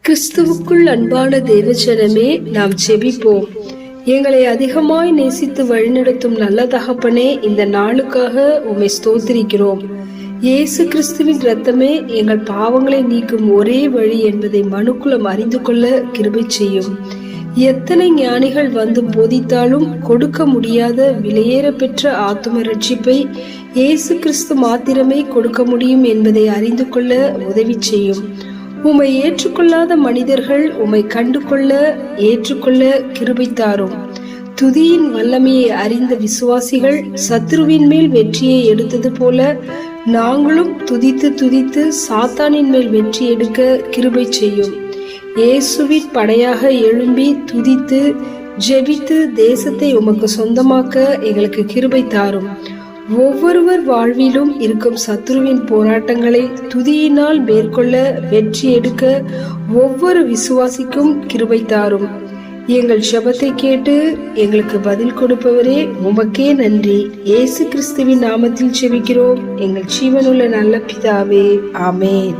கிறிஸ்துவுக்குள் அன்பான தேவஜனமே, நாம் ஜெபிப்போம். எங்களை அதிகமாய் நேசித்து வழிநடத்தும் நல்ல தகப்பனே, இந்த நாளுக்காக உம்மை ஸ்தோத்திரிக்கிறோம். இயேசு கிறிஸ்துவின் இரத்தமே எங்கள் பாவங்களை நீக்கும் ஒரே வழி என்பதை மனுக்குலம் அறிந்து கொள்ள கிருபை செய்யும். எத்தனை ஞானிகள் வந்து போதித்தாலும் கொடுக்க முடியாத விலையேற பெற்ற ஆத்தும ரட்சிப்பை இயேசு கிறிஸ்து மாத்திரமே கொடுக்க முடியும் என்பதை அறிந்து கொள்ள உதவி செய்யும். உம்மை ஏற்றுக்கொள்ளாத மனிதர்கள் உம்மை கண்டு கொள்ள ஏற்றுக்கொள்ள கிருபை தாரும். துதியின் வல்லமையை அறிந்த விசுவாசிகள் சத்ருவின் மேல் வெற்றியை எடுத்தது போல நாங்களும் துதித்து துதித்து சாத்தானின் மேல் வெற்றி எடுக்க கிருபை செய்யும். இயேசுவின் படையாக எழும்பி துதித்து ஜெபித்து தேசத்தை உமக்கு சொந்தமாக்க எங்களுக்கு கிருபை தாரும். ஒவ்வொருவர் வாழ்விலும் இருக்கும் சத்துருவின் போராட்டங்களை துதியினால் மேற்கொள்ள வெற்றி எடுக்க ஒவ்வொரு விசுவாசிக்கும் கிருபை தாரும். எங்கள் ஜெபத்தை கேட்டு எங்களுக்கு பதில் கொடுப்பவரே, உமக்கே நன்றி. இயேசு கிறிஸ்துவின் நாமத்தில் ஜெபிக்கிறோம் எங்கள் ஜீவனுள்ள நல்ல பிதாவே, ஆமென்.